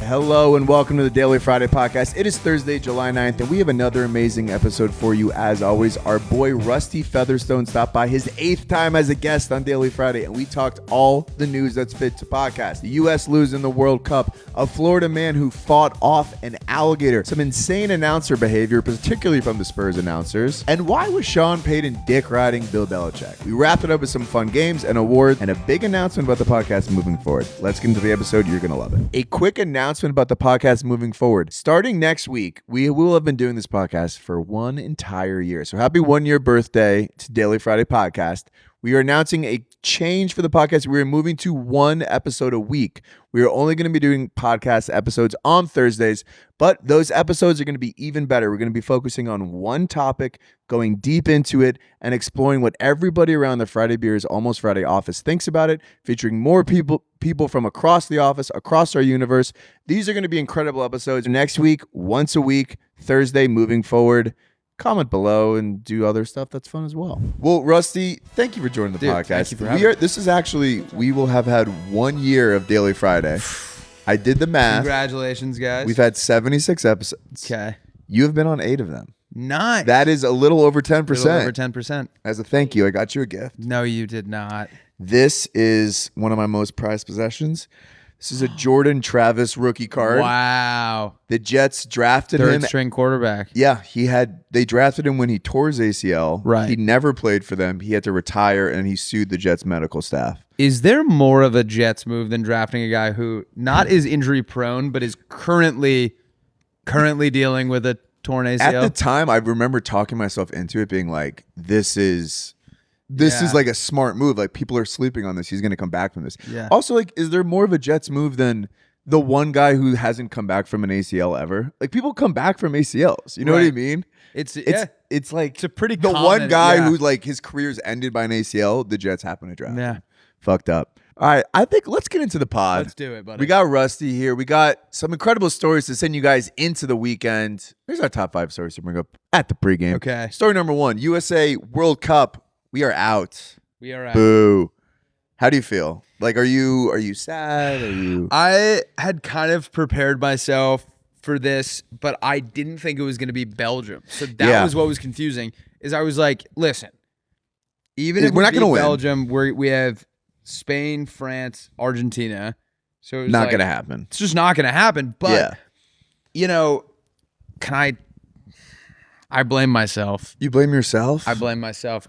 Hello and welcome to the Daily Friday Podcast. It is Thursday, July 9th, and we have another amazing episode for you. As always, our boy Rusty Featherstone stopped by his 8th time as a guest on Daily Friday, and we talked all the news that's fit to podcast. The U.S. losing the World Cup, a Florida man who fought off an alligator, some insane announcer behavior, particularly from the Spurs announcers, and why was Sean Payton dick riding Bill Belichick? We wrapped it up with some fun games, an award, and a big announcement about the podcast moving forward. Let's get into the episode. You're going to love it. A quick announcement about the podcast moving forward. Starting next week, we will have been doing this podcast for one entire year. So happy 1 year birthday to Daily Friday Podcast. We are announcing a change for the podcast. We are moving to one episode a week. We are only going to be doing podcast episodes on Thursdays, but those episodes are going to be even better. We're going to be focusing on one topic, going deep into it, and exploring what everybody around the Friday Beers Almost Friday office thinks about it, featuring more people from across the office, across our universe. These are going to be incredible episodes. Next week, once a week, Thursday moving forward. Comment below and do other stuff that's fun as well. Well, Rusty, thank you for joining the podcast. Thank you for having me. This is actually, we will have had 1 year of Daily Friday. I did the math. Congratulations, guys. We've had 76 episodes. Okay. You have been on 8 of them. Nice. That is a little over 10%. A little over 10%. As a thank you, I got you a gift. No, you did not. This is one of my most prized possessions. This is a Jordan Travis rookie card. Wow. The Jets drafted him. Third string quarterback. Yeah, they drafted him when he tore his ACL. Right. He never played for them. He had to retire, and he sued the Jets medical staff. Is there more of a Jets move than drafting a guy who not is injury prone, but is currently dealing with a torn ACL? At the time, I remember talking myself into it, being like, this is like a smart move. Like, people are sleeping on this. He's going to come back from this. Yeah. Also, like, is there more of a Jets move than the one guy who hasn't come back from an ACL ever? Like, people come back from ACLs. You know what I mean? It's like it's a pretty the common, one guy who like his career's ended by an ACL. The Jets happen to draft. Yeah. Him. Fucked up. All right, I think let's get into the pod. Let's do it, buddy. We got Rusty here. We got some incredible stories to send you guys into the weekend. Here's our top 5 stories to bring up at the pregame. Okay. Story number 1: USA World Cup. We are out. We are out. Boo. How do you feel? Like, are you sad? Are you? I had kind of prepared myself for this, but I didn't think it was going to be Belgium. So that was what was confusing. Is I was like, listen, even if we're not going to win Belgium, we have Spain, France, Argentina. So it's not going to happen. It's just not going to happen. But you know, I blame myself. You blame yourself? I blame myself.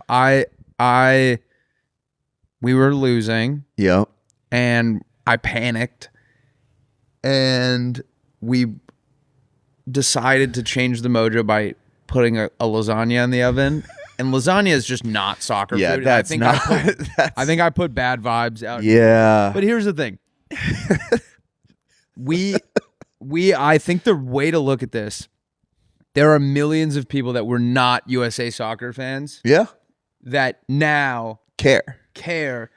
We were losing. Yep. And I panicked. And we decided to change the mojo by putting a lasagna in the oven. And lasagna is just not soccer food. I think I put bad vibes out. Yeah. But here's the thing. I think the way to look at this, there are millions of people that were not USA soccer fans. Yeah. That now care.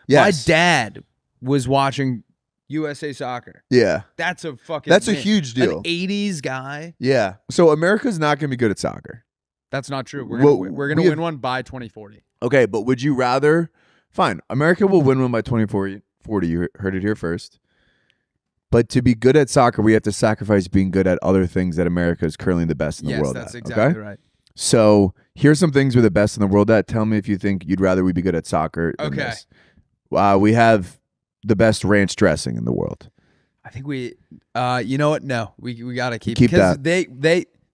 Yes. My dad was watching USA soccer. Yeah. That's a huge deal. An 80s guy. Yeah. So America's not going to be good at soccer. That's not true. We're going to win one by 2040. Okay, but would you rather? Fine. America will win one by 2040. You heard it here first. But to be good at soccer, we have to sacrifice being good at other things that America is currently the best in the world at. Yes, that's exactly right. So here's some things we're the best in the world at. Tell me if you think you'd rather we be good at soccer than this. We have the best ranch dressing in the world. I think we, you know what? No, we got to keep that.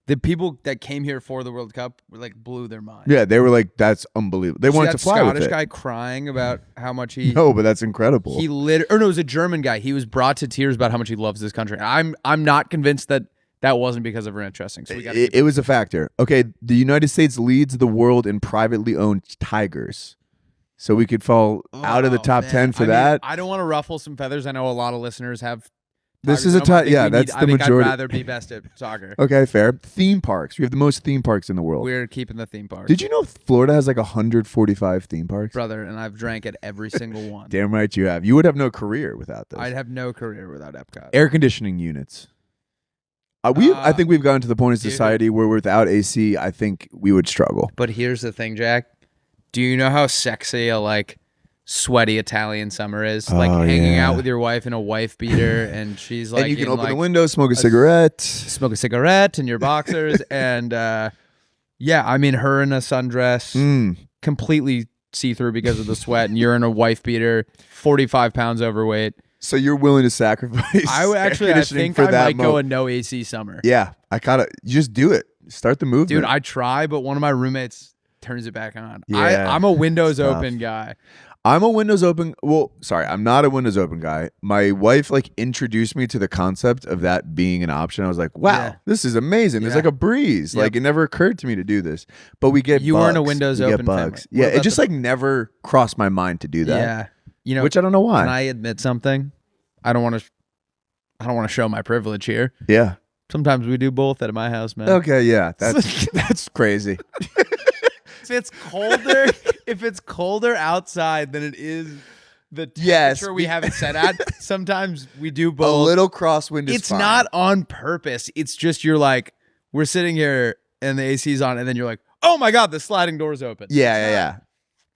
The people that came here for the World Cup were like blew their mind. Yeah, they were like, that's unbelievable. They wanted to fly with it. Scottish guy crying about how much he. No, but that's incredible. It was a German guy. He was brought to tears about how much he loves this country. I'm not convinced that wasn't because of ranch dressing. So it was a factor. Okay, the United States leads the world in privately owned tigers. So we could fall out of the top 10 for that. I don't want to ruffle some feathers. I know a lot of listeners have. This is that's the majority. I'd rather be best at soccer. Okay, fair. Theme parks. We have the most theme parks in the world. We're keeping the theme parks. Did you know Florida has like 145 theme parks? Brother, and I've drank at every single one. Damn right you have. You would have no career without this. I'd have no career without Epcot. Air conditioning units. I think we've gotten to the point in society where without AC, I think we would struggle. But here's the thing, Jack. Do you know how sexy a sweaty Italian summer is. Like hanging out with your wife in a wife beater, and she's like, and you can open the window, smoke a cigarette, in your boxers, and yeah, I mean, her in a sundress, completely see-through because of the sweat, and you're in a wife beater, 45 pounds overweight. So you're willing to sacrifice? I think I might go a no AC summer. Yeah, you just do it. Start the movement, dude. I try, but one of my roommates turns it back on. Yeah, I'm a Windows open guy. I'm a Windows open. Well, sorry, I'm not a Windows open guy. My wife like introduced me to the concept of that being an option. I was like, wow, this is amazing. There's like a breeze. Like it never occurred to me to do this. But we get you bugs. weren't a Windows open bugs. family. Yeah, it just like never crossed my mind to do that. Yeah, you know, which I don't know why. Can I admit something? I don't want to show my privilege here. Yeah. Sometimes we do both at my house, man. Okay, yeah, that's crazy. If it's colder outside than it is the temperature we have it set at, sometimes we do both. A little crosswind is It's fine. not on purpose. It's just you're like, we're sitting here and the AC's on, and then you're like, oh my God, the sliding door's open. Yeah.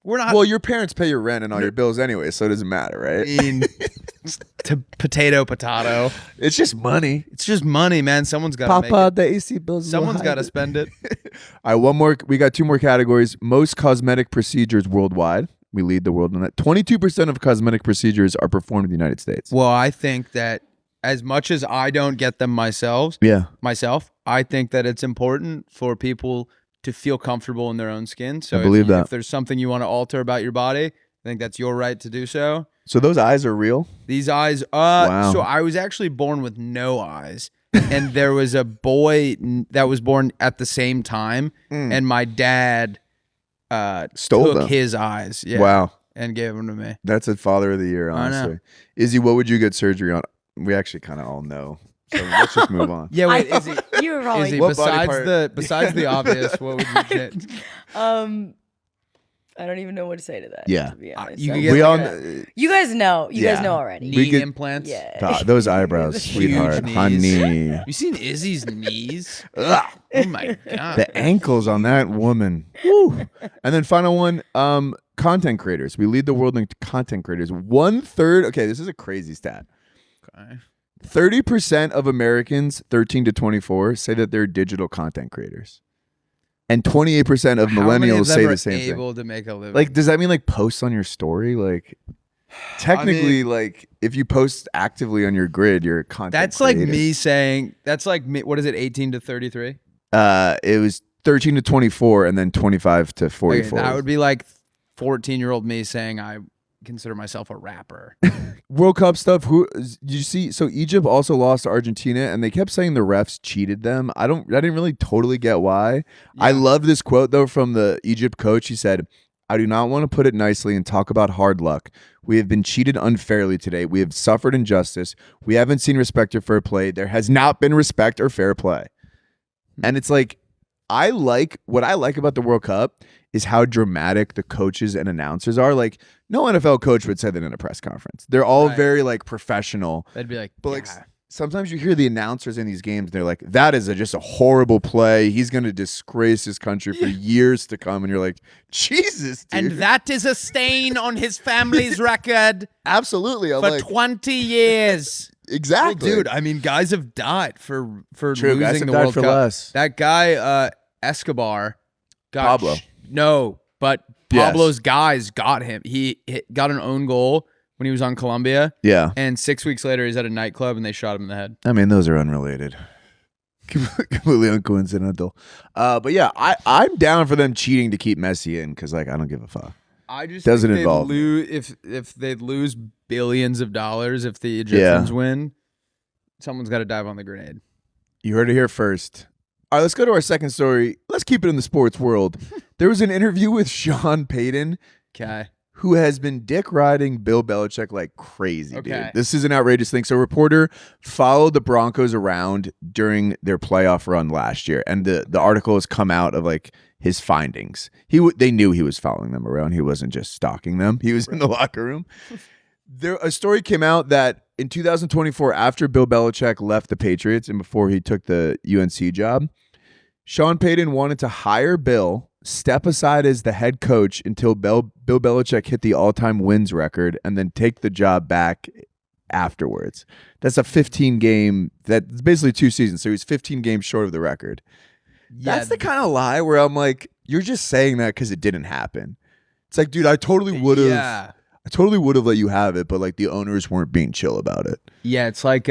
We're not. Well, your parents pay your rent and all your bills anyway, so it doesn't matter, right? Potato. It's just money. It's just money, man. Someone's got to make Papa, it. the AC bills. Someone's got to spend it. All right, one more. We got two more categories. Most cosmetic procedures worldwide. We lead the world on that. 22% of cosmetic procedures are performed in the United States. Well, I think that as much as I don't get them myself, I think that it's important for people to feel comfortable in their own skin. So I believe that. If there's something you want to alter about your body, I think that's your right to do so. So those eyes are real? These eyes, wow. So I was actually born with no eyes. And there was a boy that was born at the same time. And my dad took his eyes. Yeah, wow. And gave them to me. That's a father of the year, honestly. Izzy, what would you get surgery on? We actually kind of all know. So let's just move on. Yeah, wait, Izzy. You were probably Izzy, besides the obvious, what would you get? I don't even know what to say to that. Yeah, to be honest. you guys know. You guys know already. Knee implants. Yeah. Those eyebrows, sweetheart, honey. Have you seen Izzy's knees? Oh my God. The ankles on that woman. Woo. And then final one, content creators. We lead the world in content creators. 1/3. Okay, this is a crazy stat. Okay. 30% of Americans 13 to 24 say that they're digital content creators. And 28% of millennials say the same thing. Able to make a living? Like, does that mean like posts on your story? Like, technically, like if you post actively on your grid, you're a content That's creator. like me saying, that's like me, what is it, 18 to 33? It was 13 to 24 and then 25 to 44. Okay, that would be like 14-year-old me saying I consider myself a rapper. World Cup stuff. Who you see? So Egypt also lost to Argentina, and they kept saying the refs cheated them. I didn't really totally get why. Yeah. I love this quote though from the Egypt coach. He said, "I do not want to put it nicely and talk about hard luck. We have been cheated unfairly today. We have suffered injustice. We haven't seen respect or fair play. There has not been respect or fair play." And it's like, what I like about the World Cup is how dramatic the coaches and announcers are. Like, no NFL coach would say that in a press conference. They're all very like professional. They'd be like, but like sometimes you hear the announcers in these games, they're like, that is just a horrible play. He's going to disgrace his country for years to come. And you're like, Jesus, dude. And that is a stain on his family's record. Absolutely. For 20 years. Exactly. Well, dude, I mean, guys have died for True, losing the World Cup. Less. That guy, Escobar, got Pablo. No, but Pablo's guys got him. He got an own goal when he was on Colombia. Yeah. And 6 weeks later, he's at a nightclub and they shot him in the head. I mean, those are unrelated. Completely uncoincidental. But yeah, I'm down for them cheating to keep Messi in because, like, I don't give a fuck. I just doesn't think involve if they'd lose billions of dollars if the Egyptians win, someone's got to dive on the grenade. You heard it here first. All right, let's go to our second story. Let's keep it in the sports world. There was an interview with Sean Payton, who has been dick riding Bill Belichick like crazy, dude. This is an outrageous thing. So a reporter followed the Broncos around during their playoff run last year, and the article has come out of like his findings. They knew he was following them around. He wasn't just stalking them. He was in the locker room. A story came out that in 2024, after Bill Belichick left the Patriots and before he took the UNC job, Sean Payton wanted to hire Bill step aside as the head coach until Bill Belichick hit the all-time wins record and then take the job back afterwards. That's a 15 game, that's basically 2 seasons, so he's 15 games short of the record. Yeah, That's the kind of lie where I'm like, you're just saying that because it didn't happen. It's like, dude, I totally would have. Yeah. I totally would have let you have it, but like the owners weren't being chill about it. Yeah, it's like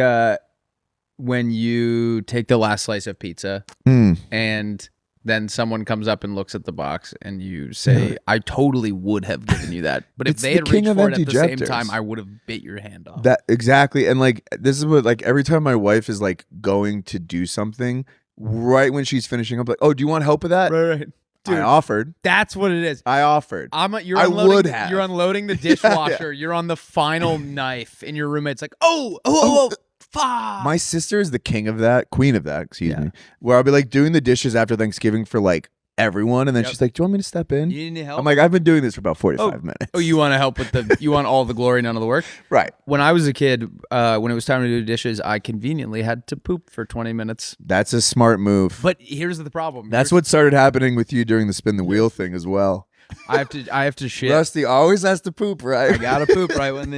when you take the last slice of pizza and then someone comes up and looks at the box and you say, I totally would have given you that. But if It's they the had king reached of for it at empty the same ejectors. time, I would have bit your hand off. That exactly, and like this is what, like, every time my wife is like going to do something, right when she's finishing up, like, oh, do you want help with that? Right. Dude, I offered. that's what it is. I offered. You're I unloading, would have. You're unloading the dishwasher. You're on the final knife, and your roommate's like, oh, fuck. My sister is the king of that, queen of that, excuse me. Where I'll be like doing the dishes after Thanksgiving for like everyone, and then she's like, "Do you want me to step in?" You need any help? I'm like, "I've been doing this for about 45 minutes." Oh, you want to help with you want all the glory, none of the work? Right. When I was a kid, when it was time to do dishes, I conveniently had to poop for 20 minutes. That's a smart move. But here's the problem. That's what started happening with you during the spin the wheel thing as well. I have to shit. Rusty always has to poop, right? I gotta poop right when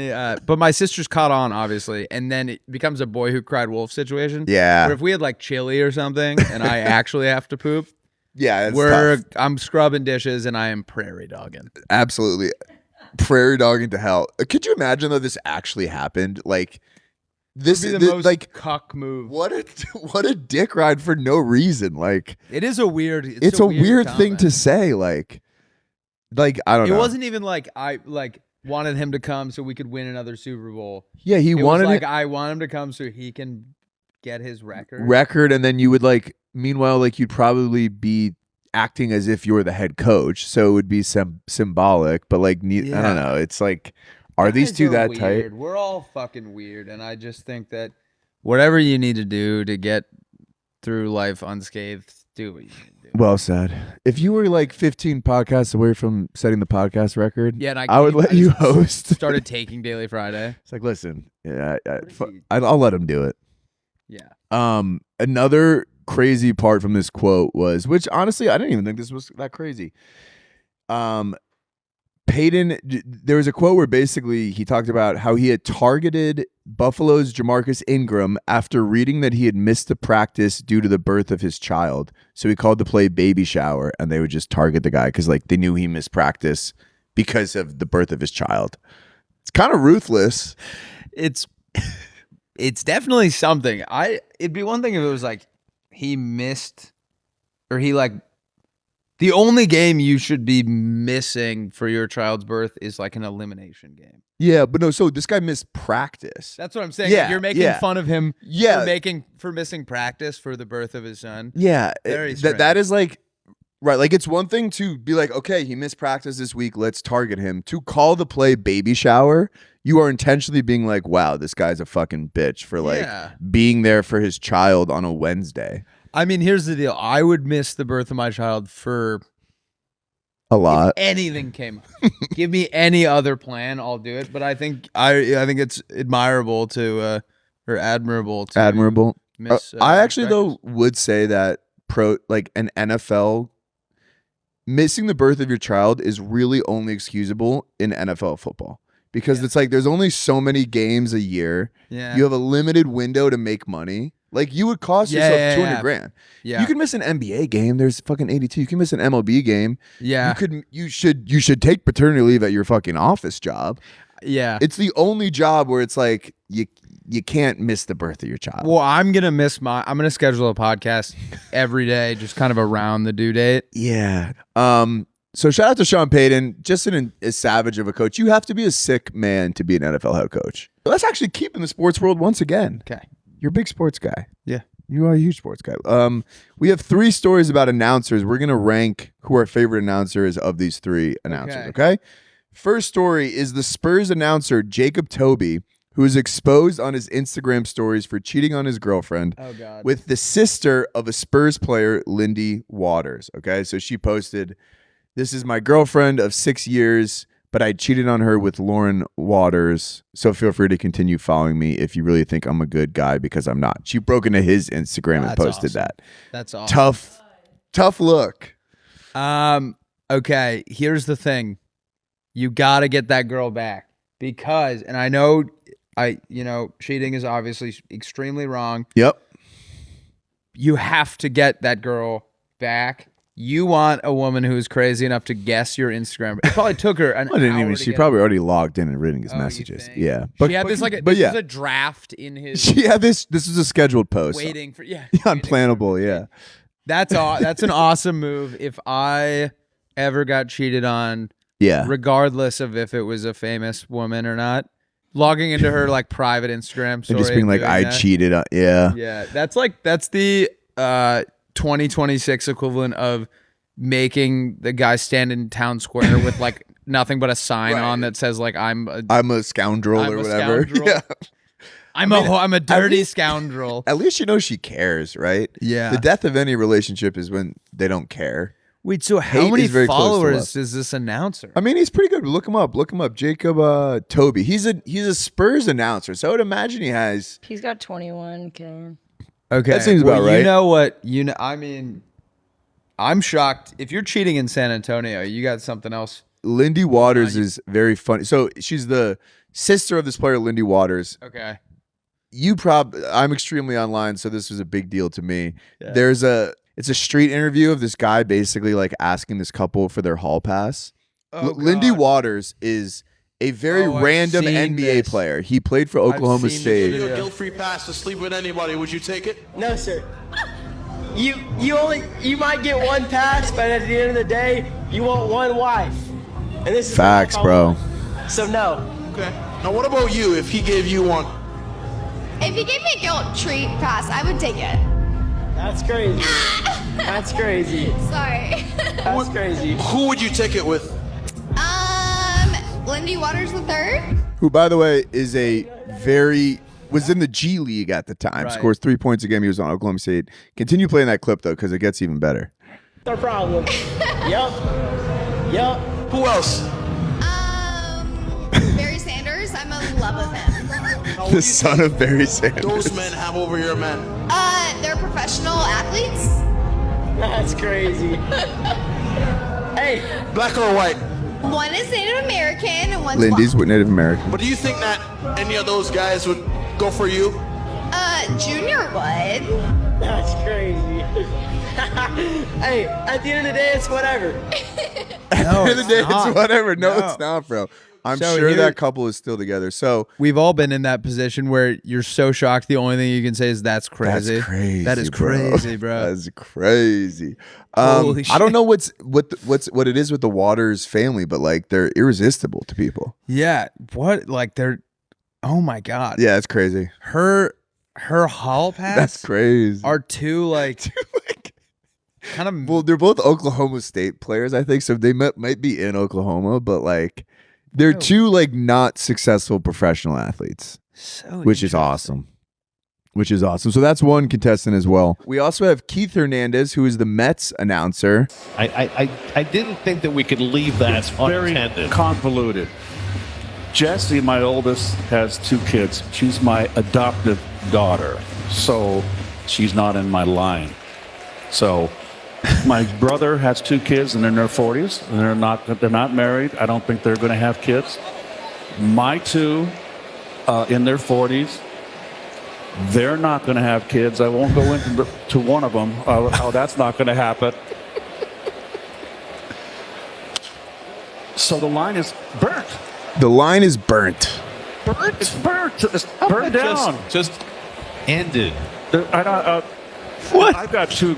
but my sister's caught on, obviously, and then it becomes a boy who cried wolf situation. Yeah. But if we had like chili or something, and I actually have to poop, Yeah, it's tough. I'm scrubbing dishes and I am prairie dogging. Absolutely. Prairie dogging to hell. Could you imagine though this actually happened? Like this Would be the most like cuck move. what a dick ride for no reason. Like It is a weird. it's a weird thing comment. to say. Like I don't know. It wasn't even like I wanted him to come so we could win another Super Bowl. Yeah, he It wanted was like it I want him to come so he can get his record. and then you would like. Meanwhile, like you'd probably be acting as if you were the head coach, so it would be symbolic. But like, I don't know. It's like, are these Guys two are that weird. tight? We're all fucking weird, and I just think that whatever you need to do to get through life unscathed, do what you need to do. Well said. If you were like 15 podcasts away from setting the podcast record, Yeah, and I would let you host. Started taking Daily Friday. It's like, listen, yeah, I'll let him do it. Yeah. Another crazy part from this quote was, which honestly, I didn't even think this was that crazy. Payton, there was a quote where basically he talked about how he had targeted Buffalo's Jamarcus Ingram after reading that he had missed the practice due to the birth of his child. So he called the play baby shower, and they would just target the guy because like they knew he missed practice because of the birth of his child. It's kind of ruthless. It's definitely something. It'd be one thing if it was like he missed, or he like, the only game you should be missing for your child's birth is like an elimination game. Yeah, but no, so this guy missed practice. That's what I'm saying. Yeah, Like, you're making fun of him for missing practice for the birth of his son. Yeah, Very that is like, right, like it's one thing to be like, okay, he missed practice this week, let's target him. To call the play baby shower, you are intentionally being like, wow, this guy's a fucking bitch for like being there for his child on a Wednesday. I mean, here's the deal. I would miss the birth of my child for a lot. If anything came up. Give me any other plan, I'll do it. But I think it's admirable to or admirable to miss. I actually though would say that an NFL missing the birth of your child is really only excusable in NFL football. Because it's like there's only so many games a year. Yeah. You have a limited window to make money. Like you would cost yourself $200,000. Yeah. You can miss an NBA game. There's fucking 82. You can miss an MLB game. Yeah. You should take paternity leave at your fucking office job. Yeah. It's the only job where it's like you can't miss the birth of your child. Well, I'm gonna schedule a podcast every day, just kind of around the due date. Yeah. So shout out to Sean Payton, just as savage of a coach. You have to be a sick man to be an NFL head coach. Let's actually keep in the sports world once again. Okay. You're a big sports guy. Yeah. You are a huge sports guy. We have 3 stories about announcers. We're going to rank who our favorite announcer is of these 3 announcers, okay? First story is the Spurs announcer, Jacob Toby, who is exposed on his Instagram stories for cheating on his girlfriend with the sister of a Spurs player, Lindy Waters, okay? So she posted, "This is my girlfriend of 6 years, but I cheated on her with Lauren Waters. So feel free to continue following me if you really think I'm a good guy, because I'm not." She broke into his Instagram and posted that. That's awesome. Tough look. Okay, here's the thing. You got to get that girl back because, and I know, cheating is obviously extremely wrong. Yep. You have to get that girl back. You want a woman who is crazy enough to guess your Instagram. It probably took her an hour. She probably already logged in and reading his messages. Yeah. She had this this was a draft in his. She had this was a scheduled post. Waiting for unplannable. Yeah. That's an awesome move. If I ever got cheated on, regardless of if it was a famous woman or not, logging into her like private Instagram story and just being like, I cheated on. Yeah. That's the 2026 equivalent of making the guy stand in town square with like nothing but a sign on that says like I'm a scoundrel or whatever. Yeah. I'm a dirty scoundrel. At least you know she cares, right? Yeah. The death of any relationship is when they don't care. Wait, so how many followers does this announcer? I mean, he's pretty good. Look him up. Jacob Toby. He's a Spurs announcer, so I would imagine he has. He's got 21K. Okay, that seems about right. You know what? I mean, I'm shocked. If you're cheating in San Antonio, you got something else. Lindy Waters is very funny. So she's the sister of this player, Lindy Waters. Okay. I'm extremely online, so this was a big deal to me. Yeah. It's a street interview of this guy basically like asking this couple for their hall pass. Lindy Waters is a very random NBA player. He played for Oklahoma State. A guilt-free pass to sleep with anybody. Would you take it? No, sir. You might get one pass, but at the end of the day, you want one wife. And this is facts, bro. So no. Okay. Now what about you? If he gave you one? If he gave me a guilt-free pass, I would take it. That's crazy. That's crazy. Sorry. That's crazy. Who would you take it with? Lindy Waters III. Who, by the way, is was in the G League at the time. Right. Scores 3 points a game. He was on Oklahoma State. Continue playing that clip though, because it gets even better. No problem. Yup. Who else? Barry Sanders. I'm in love with him. The son of Barry Sanders. Those men have over your men. They're professional athletes. That's crazy. Hey, black or white? One is Native American and one's Lindy's with Native American. But do you think that any of those guys would go for you? Junior would. That's crazy. Hey, at the end of the day, it's whatever. At the end of the day, it's whatever. No, it's not, bro. I'm sure that couple is still together. So we've all been in that position where you're so shocked. The only thing you can say is that's crazy. That's crazy. That is crazy, bro. That's crazy. Holy shit. I don't know what it is with the Waters family, but like they're irresistible to people. Yeah. What? Like they're. Oh my god. Yeah, it's crazy. Her hall pass. That's crazy. Are two like kind of. Well, they're both Oklahoma State players, I think. So they might be in Oklahoma, but like. They're two like not successful professional athletes, which is awesome. So that's one contestant as well. We also have Keith Hernandez, who is the Mets announcer. I didn't think that we could leave that unattended. Very convoluted. Jessie, my oldest, has 2 kids. She's my adoptive daughter, so she's not in my line. So. My brother has 2 kids and they're in their 40s and they're not married. I don't think they're going to have kids. My 2 in their 40s, they're not going to have kids. I won't go into one of them how that's not going to happen. So the line is burnt. The line is burnt. It's burnt. It's burned down. Just ended. What? I've got 2.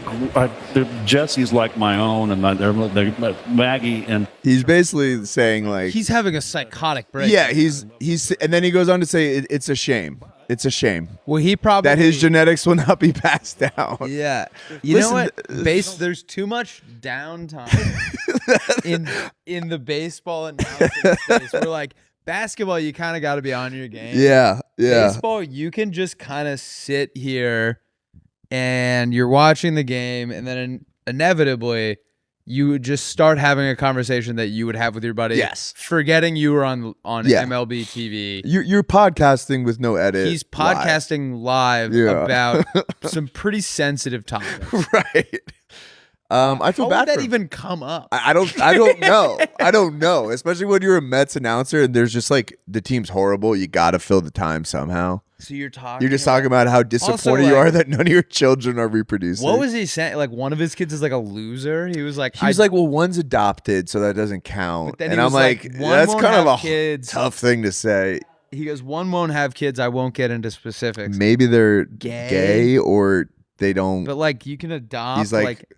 Jesse's like my own, and they're Maggie and. He's basically saying like he's having a psychotic break. Yeah, he's, and then he goes on to say it's a shame. It's a shame. Well, he probably that his genetics will not be passed down. Yeah, you know what? There's too much downtime in the baseball announcing space. We're like. Basketball, you kind of got to be on your game. Yeah. Baseball, you can just kind of sit here and you're watching the game, and then inevitably you would just start having a conversation that you would have with your buddy. Yes. Forgetting you were on MLB TV. You're podcasting with no edit. He's podcasting live about some pretty sensitive topics. Right. I feel How bad would that for him. even come up? I don't know. I don't know. Especially when you're a Mets announcer and there's just like the team's horrible. You got to fill the time somehow. So you're talking. You're just talking about how disappointed you like, are that none of your children are reproducing. What was he saying? Like one of his kids is like a loser. He was like, well, one's adopted, so that doesn't count. But then And he I'm was like, like, one that's won't kind of have a kids. tough thing to say. He goes, one won't have kids. I won't get into specifics. Maybe they're Gay. gay or they don't. But like you can adopt. He's like,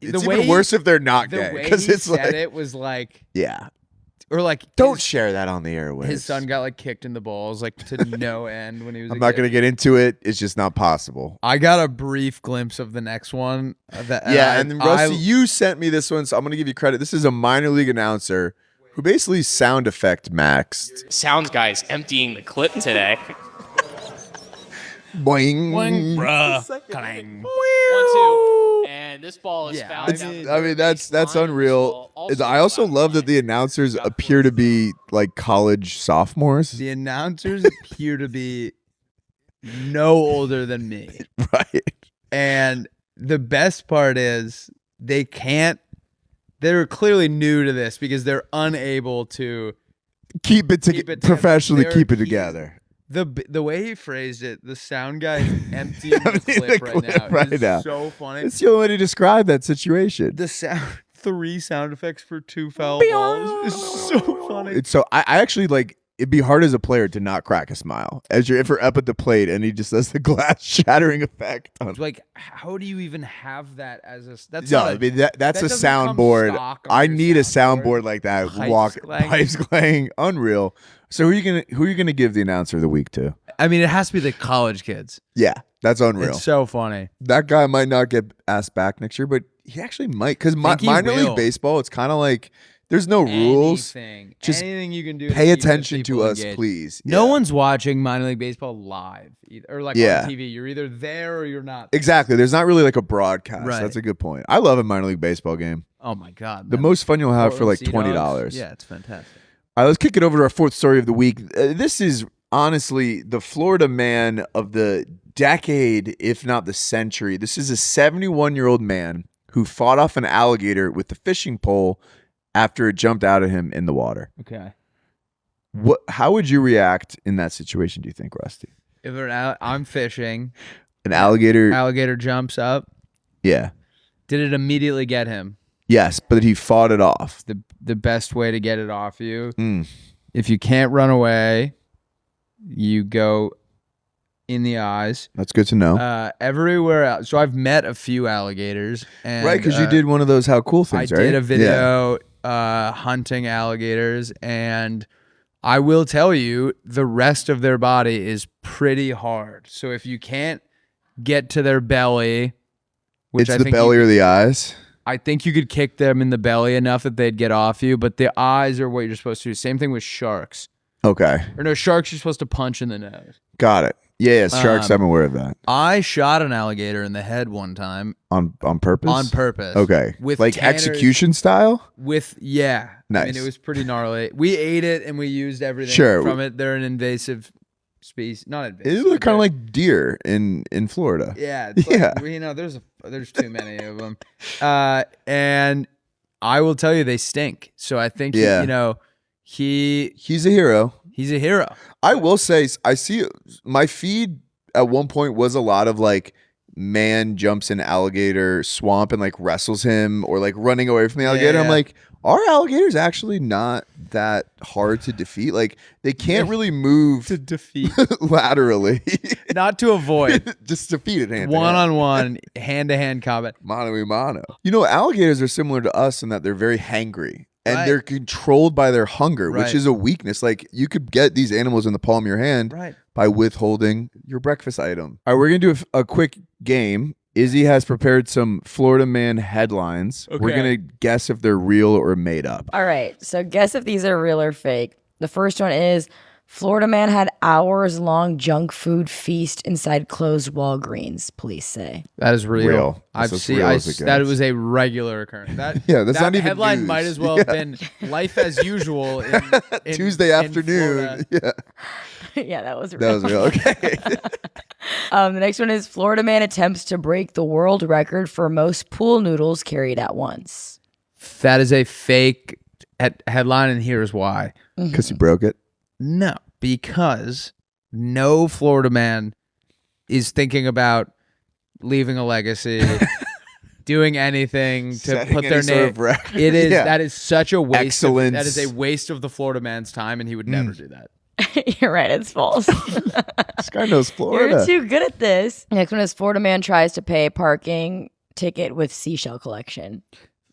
the it's way even worse if they're not the gay way because he it's said like, it was like, yeah, or like don't share that on the airwaves. His son got like kicked in the balls like to no end when he was. I'm not going to get into it. It's just not possible. I got a brief glimpse of the next one. And Rusty, you sent me this one, so I'm going to give you credit. This is a minor league announcer who basically sound effect maxed. Sounds guy's emptying the clip today. Boing. Bruh. Clang. 1, 2, and this ball is fouled. I mean, that's unreal. I also love that the announcers appear to be like college sophomores. The announcers appear to be no older than me. Right. And the best part is they're clearly new to this because they're unable to keep it together. professionally keep it together. The way he phrased it, the sound guy is emptying the clip right now. It's so funny. It's the only way to describe that situation. The sound, 3 sound effects for 2 foul balls is so funny. It's so I actually like. It'd be hard as a player to not crack a smile if you're up at the plate and he just does the glass shattering effect. Like, how do you even have that as a? That's no, I mean that's a soundboard. I need a soundboard like that. Pipes clang, unreal. So who are you gonna give the announcer of the week to? I mean, it has to be the college kids. Yeah, that's unreal. It's so funny. That guy might not get asked back next year, but he actually might because minor league baseball. It's kind of like. There's no rules. Just anything you can do. Pay attention to us, please. No one's watching minor league baseball live or like on TV. You're either there or you're not. Exactly. There's not really like a broadcast. Right. That's a good point. I love a minor league baseball game. Oh my god, the most fun you'll have for like Portland $20. Yeah, it's fantastic. All right, let's kick it over to our fourth story of the week. This is honestly the Florida man of the decade, if not the century. This is a 71-year-old man who fought off an alligator with a fishing pole after it jumped out at him in the water. Okay. How would you react in that situation, do you think, Rusty? If I'm fishing, an alligator jumps up. Yeah. Did it immediately get him? Yes, but he fought it off. The best way to get it off you, if you can't run away, you go in the eyes. That's good to know. Everywhere else. So I've met a few alligators. And, right, because you did one of those how cool things, right? I did a video hunting alligators, and I will tell you the rest of their body is pretty hard. So if you can't get to their belly, which it's the belly or the eyes. I think you could kick them in the belly enough that they'd get off you, but the eyes are what you're supposed to do. Same thing with sharks. Okay. Or no, sharks you're supposed to punch in the nose. Got it. Yeah, sharks, I'm aware of that. I shot an alligator in the head one time. On purpose? On purpose. Okay. With like execution style? Nice. I mean, it was pretty gnarly. We ate it and we used everything from it. They're an invasive species. Not invasive. They look kind of like deer in Florida. Yeah. There's too many of them. And I will tell you, they stink. So I think, he's a hero. He's a hero. I will say, I see my feed at one point was a lot of like man jumps in alligator swamp and like wrestles him or like running away from the alligator. Yeah. I'm like, are alligators actually not that hard to defeat? Like they can't really move to defeat laterally, not to avoid, just defeat it hand one-on-one, hand-to-hand combat, mano a mano. Alligators are similar to us in that they're very hangry. And they're controlled by their hunger, which is a weakness. Like you could get these animals in the palm of your hand by withholding your breakfast item. All right, we're going to do a quick game. Izzy has prepared some Florida man headlines. Okay. We're going to guess if they're real or made up. All right, so guess if these are real or fake. The first one is Florida man had hours-long junk food feast inside closed Walgreens, police say. That is real. I've seen that was a regular occurrence. That's not even headline news. might as well have been life as usual in Tuesday afternoon. Yeah, that was real. That was real. Okay. The next one is Florida man attempts to break the world record for most pool noodles carried at once. That is a fake headline, and here's why. Because you broke it? No, because no Florida man is thinking about leaving a legacy, doing anything to Setting put any their sort name. of record. It is Yeah. that is such a waste. Excellence. That is a waste of the Florida man's time, and he would never do that. You're right, it's false. This guy knows Florida. You're too good at this. Next one is Florida man tries to pay parking ticket with seashell collection.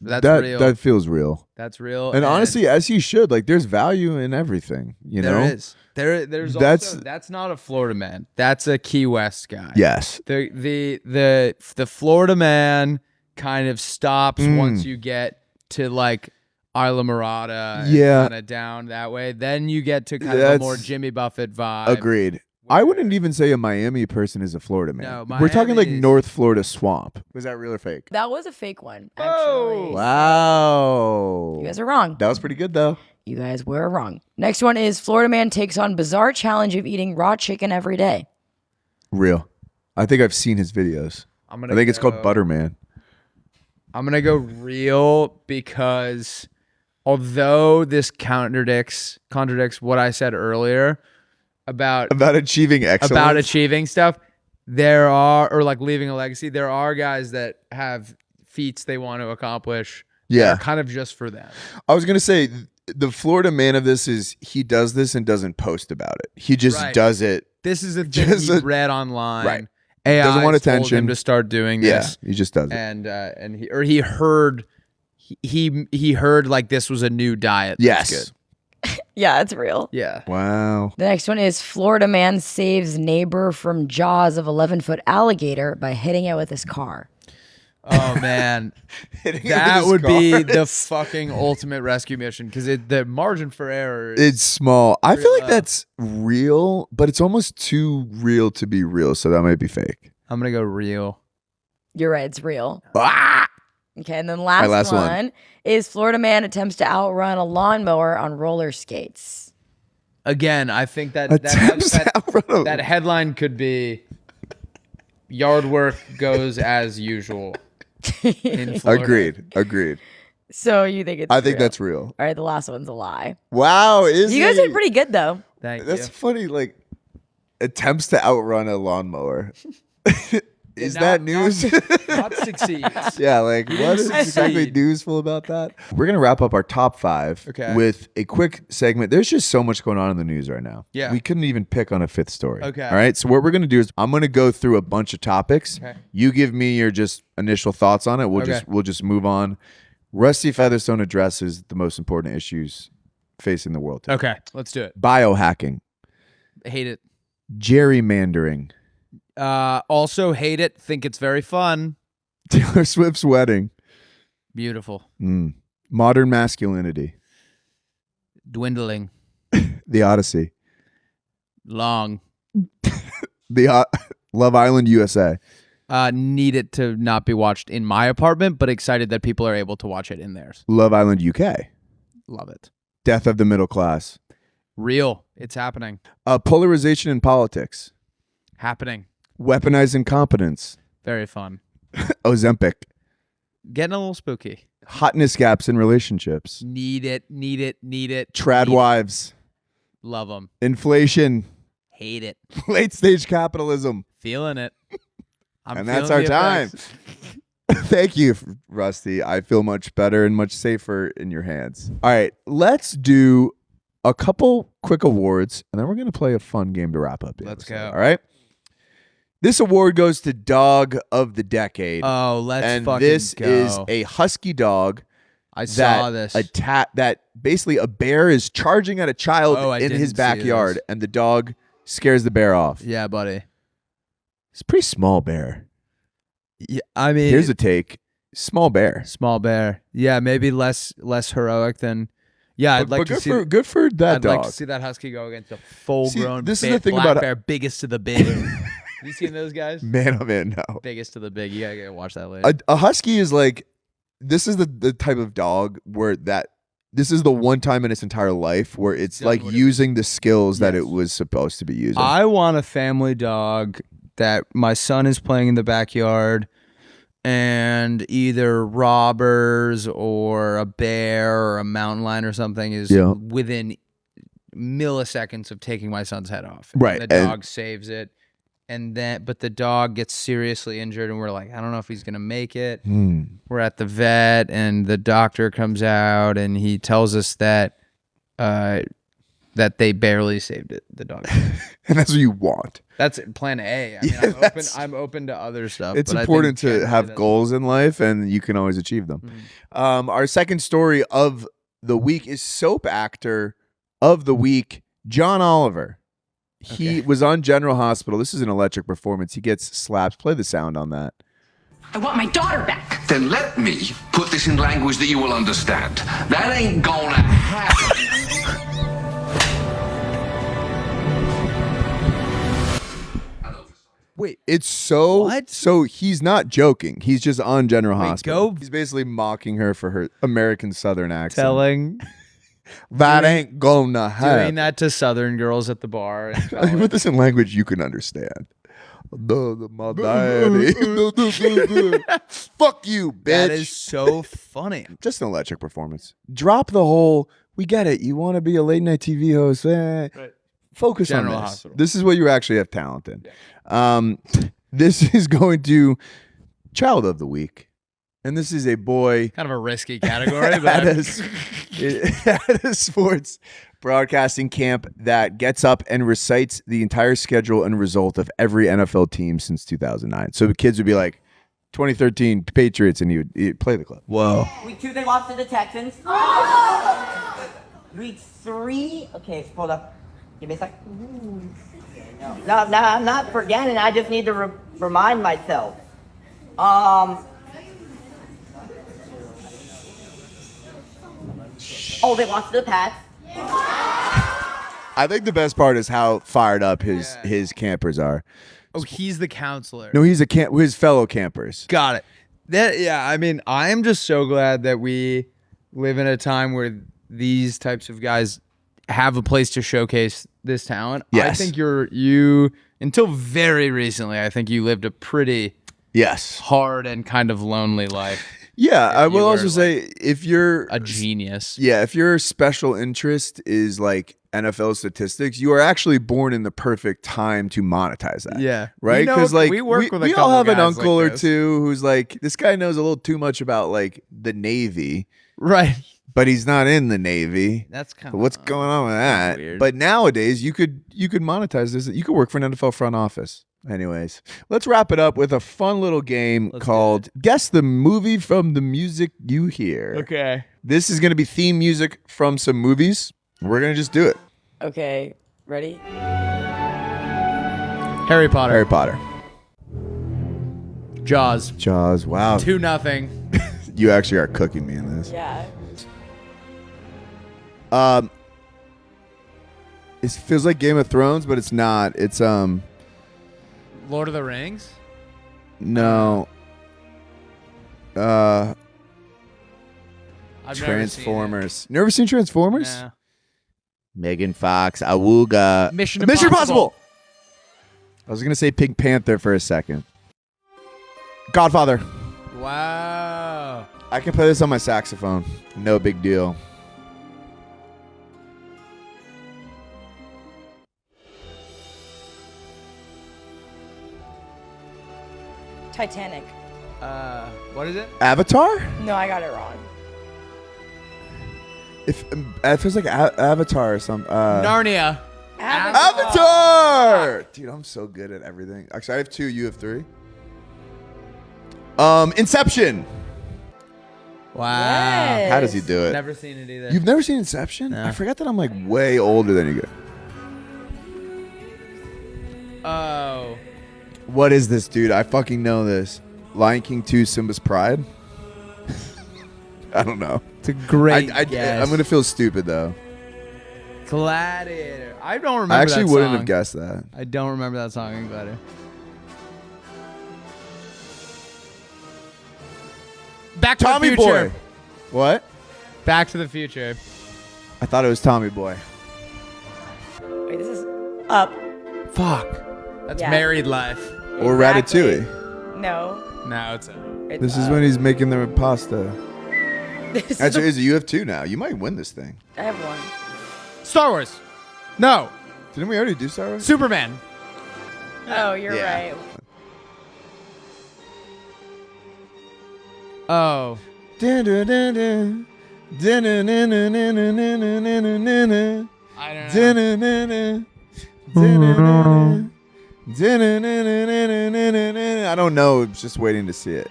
That's that real. that feels real. That's real. And honestly, as he should, like there's value in everything, you know? there is. There's That's- also that's not a Florida man. That's a Key West guy. Yes. The Florida man kind of stops once you get to like Isla Mirada, Yeah. kind of down that way. Then you get to kind of a That's- more Jimmy Buffett vibe. Agreed. I wouldn't even say a Miami person is a Florida man. No, We're talking like Miami's- North Florida swamp. Was that real or fake? That was a fake one, actually. Oh. Wow. You guys are wrong. That was pretty good though. You guys were wrong. Next one is Florida man takes on bizarre challenge of eating raw chicken every day. Real. I think I've seen his videos. I think it's called Butterman. I'm gonna go real because although this contradicts what I said earlier about achieving excellence. about achieving stuff, there are, or like leaving a legacy, there are guys that have feats they want to accomplish that Yeah. are kind of just for them. I was gonna say the Florida man of this is he does this and doesn't post about it. He just Right. does it. This is a thing Just he a- read online. Right. AI Doesn't want told attention. him to start doing Yeah, this. he just does it. And he heard he heard like this was a new diet. That's Yes. good. Yeah, it's real. Yeah. Wow. The next one is Florida man saves neighbor from jaws of 11-foot alligator by hitting it with his car. Oh man, that would be the fucking ultimate rescue mission because the margin for error. It's small. I feel like low. that's real, but it's almost too real to be real, so that might be fake. I'm gonna go real. You're right, it's real. Ah! Okay, and then last, last one. one is Florida man attempts to outrun a lawnmower on roller skates. Again, I think that Attempts to outrun a- that headline could be yard work goes as usual. In Florida. Agreed. So you think it's I think real. that's real. All right, the last one's a lie. Wow, is You guys it? are pretty good though. Thank That's you. funny. Like attempts to outrun a lawnmower. Is that news? Not succeeds. Yeah, like what is exactly Succeed. newsful about that? We're gonna wrap up our top 5 Okay. with a quick segment. There's just so much going on in the news right now. Yeah. We couldn't even pick on a 5th story. Okay. All right. So what we're gonna do is I'm gonna go through a bunch of topics. Okay. You give me your just initial thoughts on it. We'll just move on. Rusty Featherstone addresses the most important issues facing the world today. Okay, let's do it. Biohacking, Hate it. gerrymandering, Also hate it. Think it's very fun. Taylor Swift's wedding, Beautiful. modern masculinity, Dwindling. The Odyssey, Long. Love Island USA, Need it to not be watched in my apartment, but excited that people are able to watch it in theirs. Love Island UK, Love it. death of the middle class, Real. It's happening. polarization in politics, Happening. weaponized incompetence, Very fun. Ozempic, Getting a little spooky. hotness gaps in relationships, Need it. Need it. Need it. trad need it. wives, Love them. inflation, Hate it. late stage capitalism. Feeling it. I'm And that's feeling our the time. effects. Thank you, Rusty. I feel much better and much safer in your hands. All right, let's do a couple quick awards, and then we're going to play a fun game to wrap up. the Let's episode, go. All right. This award goes to Dog of the Decade. Oh, let's and fucking this go. is a husky dog I saw this. that basically a bear is charging at a child Oh, I in didn't his see backyard, this. and the dog scares the bear off. Yeah, buddy. It's a pretty small bear. Yeah, I mean, Here's a take. Small bear. small bear. Yeah, maybe less heroic than. Yeah, I'd But like to good see. for good for that I'd dog. like to see that husky go against a full-grown this is bear, the thing black about- bear, biggest to the big. You seen those guys? Man, oh man, no. Biggest to the big. You gotta go watch that later. A husky is like, this is the type of dog where this is the one time in its entire life where it's Done like what it- using the skills that Yes. it was supposed to be using. I want a family dog that my son is playing in the backyard and either robbers or a bear or a mountain lion or something is within milliseconds of taking my son's head off. Right. And the dog saves it. But the dog gets seriously injured, and we're like, I don't know if he's gonna make it. We're at the vet, and the doctor comes out, and he tells us that they barely saved it. The dog, and that's what you want. That's plan A. I mean, I'm open to other stuff. It's important to have goals in life, and you can always achieve them. Our second story of the week is soap actor of the week, John Oliver. He was on General Hospital. This is an electric performance. He gets slapped. Play the sound on that. I want my daughter back. Then let me put this in language that you will understand. That ain't gonna happen. Wait, it's so... What? So he's not joking. He's just on General Hospital. He's basically mocking her for her American Southern accent. Telling... That ain't gonna happen. Doing that to Southern girls at the bar. I put this in language you can understand. My daddy. Fuck you, bitch. That is so funny. Just an electric performance. Drop the whole, we get it. You want to be a late night TV host. Right. Focus General on this. Hospital. This is what you actually have talent in. Yeah. This is going to Child of the Week. And this is a boy. Kind of a risky category, but at a sports broadcasting camp that gets up and recites the entire schedule and result of every NFL team since 2009. So the kids would be like, 2013 Patriots, and he'd play the clip. Whoa. Week 2, they lost to the Texans. Week 3, okay, hold up. Give me a sec. No, I'm not forgetting. I just need to remind myself. Oh, they lost to the Pats. I think the best part is how fired up his campers are. Oh, he's the counselor. No, he's his fellow campers. Got it. I mean, I am just so glad that we live in a time where these types of guys have a place to showcase this talent. Yes. I think you until very recently, I think you lived a pretty hard and kind of lonely life. Yeah, I will also say if you're a genius. Yeah, if your special interest is like NFL statistics, you are actually born in the perfect time to monetize that. Yeah. Right? Because we work with a we couple all have an guys uncle like or this. two who's like, this guy knows a little too much about like the Navy. Right. But he's not in the Navy. That's kind of what's going on with that. weird. But nowadays you could monetize this. You could work for an NFL front office. Anyways, let's wrap it up with a fun little game called Guess the Movie from the Music You Hear. Okay. This is going to be theme music from some movies. We're going to just do it. Okay, ready? Harry Potter. Harry Potter. Jaws. Jaws. Wow. 2-0. You actually are cooking me in this. Yeah. It feels like Game of Thrones, but it's not. It's Lord of the Rings. no. I've Transformers. Never seen Transformers? Never seen it. Megan Fox, Awooga. Mission Impossible. I was gonna say Pink Panther for a second. Godfather. Nah. Wow. I can play this on my saxophone. No big deal. Titanic. What is it? Avatar? No, I got it wrong. It feels like Avatar or something. Narnia. Avatar! Dude, I'm so good at everything. Actually, I have 2. You have 3. Inception. Wow. Yes. How does he do it? Never seen it either. You've never seen Inception? No. I forgot that I'm like way older than you. Oh. What is this, dude? I fucking know this. Lion King 2, Simba's Pride? I don't know. It's a great guess. I'm going to feel stupid, though. Gladiator. I don't remember I actually that wouldn't song. have guessed that. I don't remember that song in Gladiator. Back to Tommy the Future. Boy. What? Back to the Future. I thought it was Tommy Boy. Wait, this is Up. Fuck. That's Yeah. Married Life. Or Exactly. Ratatouille. No. No, it's This is when he's making the pasta. This That's is crazy. You have 2 now. You might win this thing. I have one. Star Wars. No. Didn't we already do Star Wars? Superman. Oh, you're Yeah. right. Oh. I don't know. I'm just waiting to see it.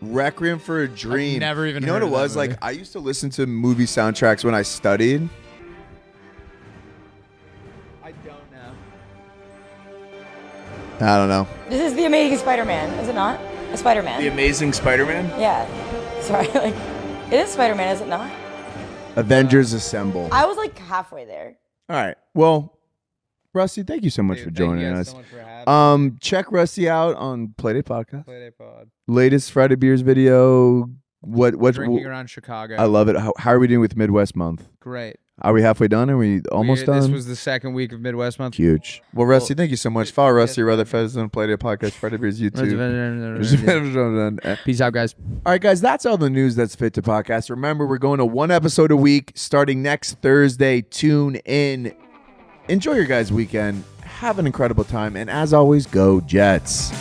Requiem for a Dream. I've never even You know heard what it of that was? movie. Like, I used to listen to movie soundtracks when I studied. I don't know. I don't know. This is the Amazing Spider-Man, is it not? A Spider-Man. The Amazing Spider-Man? Yeah. Sorry, like it is Spider-Man, is it not? Avengers Assemble. I was like halfway there. All right. Well, Rusty, thank you so much for joining us. Check Rusty out on Playdate Podcast. Playdate Pod. Latest Friday Beers video. What Drinking around Chicago. I love it. How are we doing with Midwest Month? Great. Are we halfway done? Are we almost done? This was the second week of Midwest Month. Huge. Well, Rusty, thank you so much. Follow Rusty, Rather Featherstone, Playdate Podcast, Friday Beers YouTube. Peace out, guys. All right, guys, that's all the news that's fit to podcast. Remember, we're going to 1 episode a week starting next Thursday. Tune in. Enjoy your guys' weekend. Have an incredible time. And as always, go Jets.